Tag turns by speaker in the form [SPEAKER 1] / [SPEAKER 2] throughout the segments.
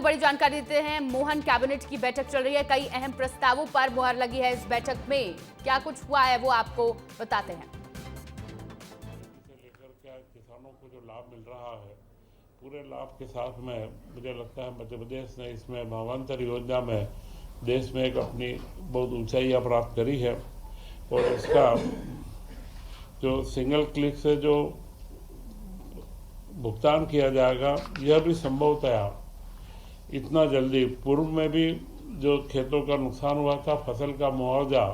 [SPEAKER 1] बड़ी जानकारी देते हैं। मोहन कैबिनेट की बैठक चल रही है, कई अहम प्रस्तावों पर मुहर लगी है। इस बैठक में क्या कुछ हुआ है वो आपको बताते हैं।
[SPEAKER 2] लेकर क्या किसानों को जो लाभ मिल रहा है, पूरे लाभ के साथ में मुझे लगता है मध्य प्रदेश ने इसमें भावांतर योजना में देश में एक अपनी बहुत ऊंचाइयां प्राप्त करी है। और इसका जो सिंगल क्लिक से जो भुगतान किया जाएगा, यह भी संभवतया इतना जल्दी, पूर्व में भी जो खेतों का नुकसान हुआ था, फसल का मुआवजा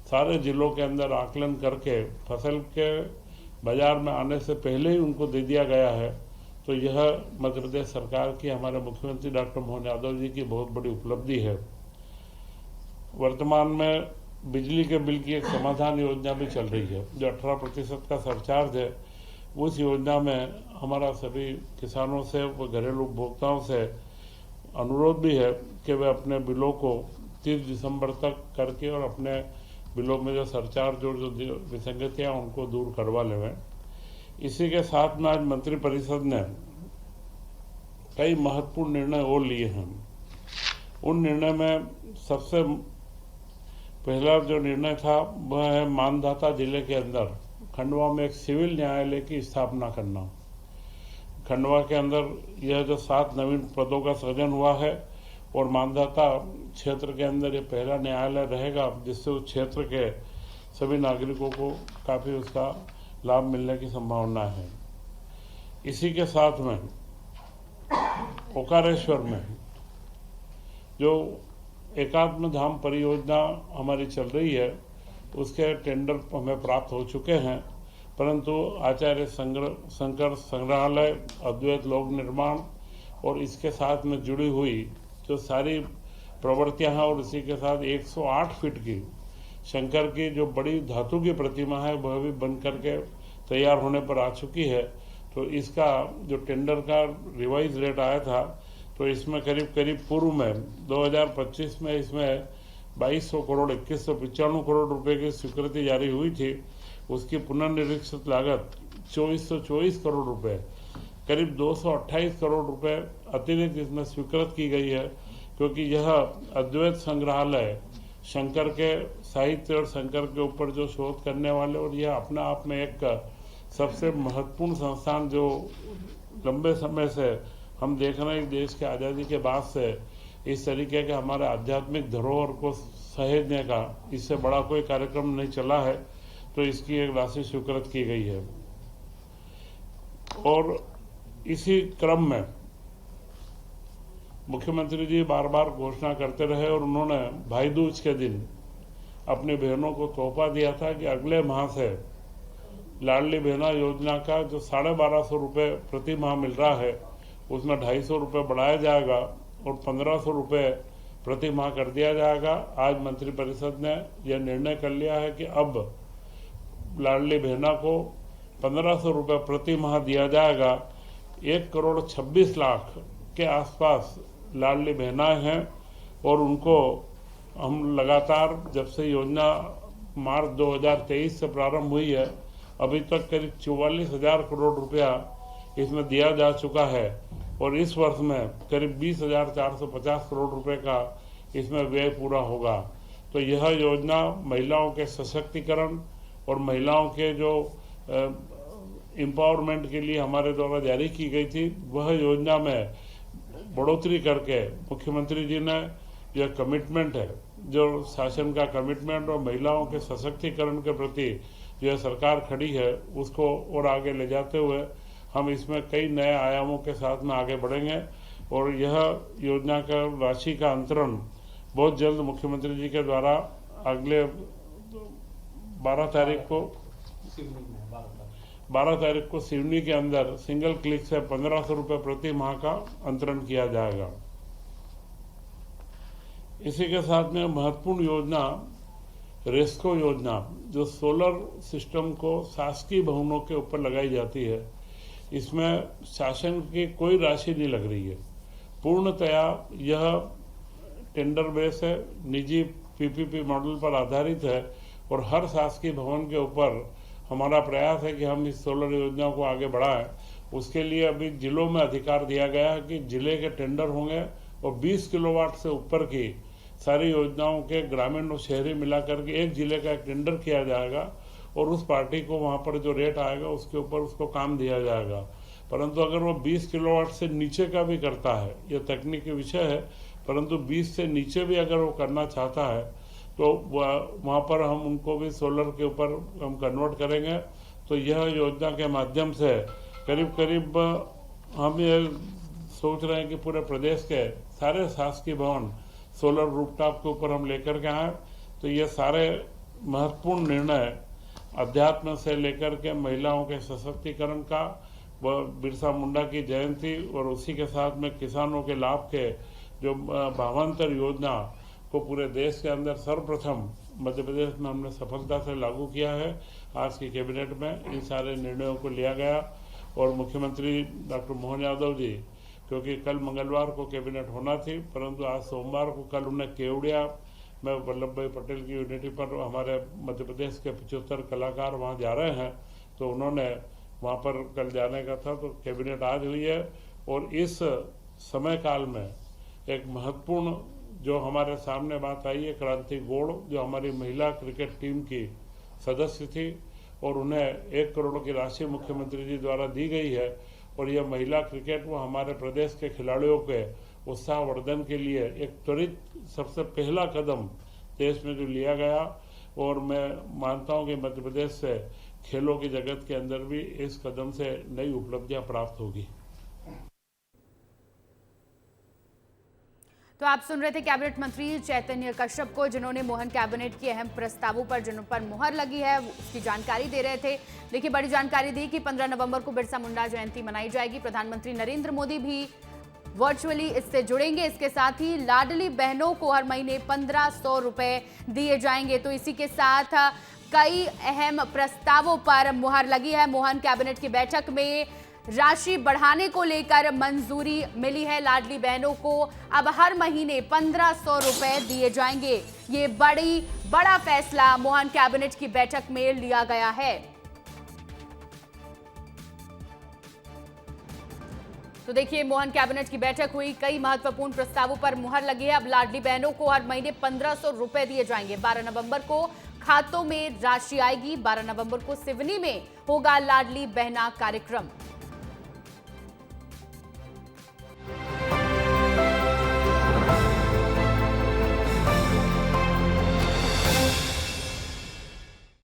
[SPEAKER 2] सारे जिलों के अंदर आकलन करके फसल के बाजार में आने से पहले ही उनको दे दिया गया है। तो यह मध्य प्रदेश सरकार की, हमारे मुख्यमंत्री डॉक्टर मोहन यादव जी की बहुत बड़ी उपलब्धि है। वर्तमान में बिजली के बिल की एक समाधान योजना भी चल रही है, जो 18% का सरचार्ज है। उस योजना में हमारा सभी किसानों से व घरेलू उपभोक्ताओं से अनुरोध भी है कि वे अपने बिलों को 30 दिसंबर तक करके और अपने बिलों में जो सरचार्ज और जो विसंगतियाँ उनको दूर करवा लें। इसी के साथ में आज मंत्रिपरिषद ने कई महत्वपूर्ण निर्णय और लिए हैं। उन निर्णय में सबसे पहला जो निर्णय था वह है मानधाता जिले के अंदर खंडवा में एक सिविल न्यायालय की स्थापना करना। खंडवा के अंदर यह जो 7 नवीन पदों का सृजन हुआ है और मानधाता क्षेत्र के अंदर ये पहला न्यायालय रहेगा, जिससे उस क्षेत्र के सभी नागरिकों को काफ़ी उसका लाभ मिलने की संभावना है। इसी के साथ में ओकारेश्वर में जो एकात्म धाम परियोजना हमारी चल रही है, उसके टेंडर हमें प्राप्त हो चुके हैं, परंतु आचार्य शंकर संग्रहालय, अद्वैत लोक निर्माण और इसके साथ में जुड़ी हुई जो सारी प्रवृत्तियां हैं, और इसी के साथ 108 फीट की शंकर की जो बड़ी धातु की प्रतिमा है, वह भी बन करके तैयार होने पर आ चुकी है। तो इसका जो टेंडर का रिवाइज रेट आया था, तो इसमें करीब पूर्व में 2025 में इसमें 2200 करोड़ 2195 करोड़ रुपए की स्वीकृति जारी हुई थी। उसकी पुनर्निरीक्षित लागत 2424 करोड़ रुपए, करीब 228 करोड़ रुपए अतिरिक्त इसमें स्वीकृत की गई है, क्योंकि यह अद्वैत संग्रहालय शंकर के साहित्य और शंकर के ऊपर जो शोध करने वाले, और यह अपने आप में एक सबसे महत्वपूर्ण संस्थान जो लंबे समय से हम देख रहे हैं, देश के आज़ादी के बाद से इस तरीके के हमारे आध्यात्मिक धरोहर को सहेजने का इससे बड़ा कोई कार्यक्रम नहीं चला है। तो इसकी एक राशि स्वीकृत की गई है। और इसी क्रम में मुख्यमंत्री जी बार बार घोषणा करते रहे, और उन्होंने भाई दूज के दिन अपनी बहनों को तोहफा दिया था कि अगले माह से लाडली बहना योजना का जो 1250 रुपये प्रति माह मिल रहा है, उसमें 250 रुपये बढ़ाया जाएगा और 1500 रुपये प्रति माह कर दिया जाएगा। आज मंत्रिपरिषद ने यह निर्णय कर लिया है कि अब लाडली बहना को 1500 रुपये प्रति माह दिया जाएगा। 1,26,00,000 के आसपास लाडली बहनाएं हैं, और उनको हम लगातार, जब से योजना मार्च 2023 से प्रारंभ हुई है, अभी तक करीब 44,000 करोड़ रुपया इसमें दिया जा चुका है, और इस वर्ष में करीब 20,450 करोड़ रुपए का इसमें व्यय पूरा होगा। तो यह योजना महिलाओं के सशक्तिकरण और महिलाओं के जो एम्पावरमेंट के लिए हमारे द्वारा जारी की गई थी, वह योजना में बढ़ोतरी करके मुख्यमंत्री जी ने यह कमिटमेंट है, जो शासन का कमिटमेंट और महिलाओं के सशक्तिकरण के प्रति जो सरकार खड़ी है, उसको और आगे ले जाते हुए हम इसमें कई नए आयामों के साथ में आगे बढ़ेंगे। और यह योजना का राशि का अंतरण बहुत जल्द मुख्यमंत्री जी के द्वारा अगले 12 तारीख को सिवनी के अंदर सिंगल क्लिक से 1500 रुपये प्रति माह का अंतरण किया जाएगा। इसी के साथ में महत्वपूर्ण योजना रेस्को योजना, जो सोलर सिस्टम को शासकीय भवनों के ऊपर लगाई जाती है, इसमें शासन की कोई राशि नहीं लग रही है। पूर्णतया यह टेंडर बेस है, निजी पीपीपी मॉडल पर आधारित है, और हर शासकीय भवन के ऊपर हमारा प्रयास है कि हम इस सोलर योजना को आगे बढ़ाएं उसके लिए अभी जिलों में अधिकार दिया गया है कि जिले के टेंडर होंगे और 20 किलोवाट से ऊपर की सारी योजनाओं के ग्रामीण और शहरी मिलाकर के एक जिले का एक टेंडर किया जाएगा और उस पार्टी को वहाँ पर जो रेट आएगा उसके ऊपर उसको काम दिया जाएगा। परंतु अगर वो 20 किलोवाट से नीचे का भी करता है, ये तकनीकी विषय है, परंतु 20 से नीचे भी अगर वो करना चाहता है तो वहाँ पर हम उनको भी सोलर के ऊपर हम कन्वर्ट करेंगे। तो यह योजना के माध्यम से करीब करीब हम ये सोच रहे हैं कि पूरे प्रदेश के सारे शासकीय भवन सोलर रूफटॉप के ऊपर हम लेकर के आए। तो ये सारे महत्वपूर्ण निर्णय अध्यात्म से लेकर के महिलाओं के सशक्तिकरण का, व बिरसा मुंडा की जयंती और उसी के साथ में किसानों के लाभ के जो भावांतर योजना को पूरे देश के अंदर सर्वप्रथम मध्य प्रदेश में हमने सफलता से लागू किया है। आज की कैबिनेट में इन सारे निर्णयों को लिया गया और मुख्यमंत्री डॉक्टर मोहन यादव जी, क्योंकि कल मंगलवार को कैबिनेट होना थी परंतु आज सोमवार को कल उन्हें केवड़िया में वल्लभ भाई पटेल की यूनिटी पर हमारे मध्य प्रदेश के 75 कलाकार वहाँ जा रहे हैं, तो उन्होंने वहाँ पर कल जाने का था, तो कैबिनेट आज हुई है। और इस समय काल में एक महत्वपूर्ण जो हमारे सामने बात आई है, क्रांति गौड़ जो हमारी महिला क्रिकेट टीम की सदस्य थी और उन्हें 1 करोड़ की राशि मुख्यमंत्री जी द्वारा दी गई है। और यह महिला क्रिकेट वो हमारे प्रदेश के खिलाड़ियों के उत्साहवर्धन के लिए एक त्वरित सबसे पहला कदम देश में जो लिया गया, और मैं मानता हूं कि मध्य प्रदेश से खेलों की जगत के अंदर भी इस कदम से नई उपलब्धियां प्राप्त होगी।
[SPEAKER 1] तो आप सुन रहे थे कैबिनेट मंत्री चैतन्य कश्यप को, जिन्होंने मोहन कैबिनेट के अहम प्रस्तावों पर जिन पर मुहर लगी है उसकी जानकारी दे रहे थे। देखिए, बड़ी जानकारी दी कि 15 नवंबर को बिरसा मुंडा जयंती मनाई जाएगी। प्रधानमंत्री नरेंद्र मोदी भी वर्चुअली इससे जुड़ेंगे। इसके साथ ही लाडली बहनों को हर महीने 1500 रुपए दिए जाएंगे। तो इसी के साथ कई अहम प्रस्तावों पर मुहर लगी है। मोहन कैबिनेट की बैठक में राशि बढ़ाने को लेकर मंजूरी मिली है। लाडली बहनों को अब हर महीने 1500 रुपए दिए जाएंगे। ये बड़ा फैसला मोहन कैबिनेट की बैठक में लिया गया है। तो देखिए, मोहन कैबिनेट की बैठक हुई, कई महत्वपूर्ण प्रस्तावों पर मुहर लगी है। अब लाडली बहनों को हर महीने 1500 रुपए दिए जाएंगे। 12 नवंबर को खातों में राशि आएगी। 12 नवंबर को सिवनी में होगा लाडली बहना कार्यक्रम।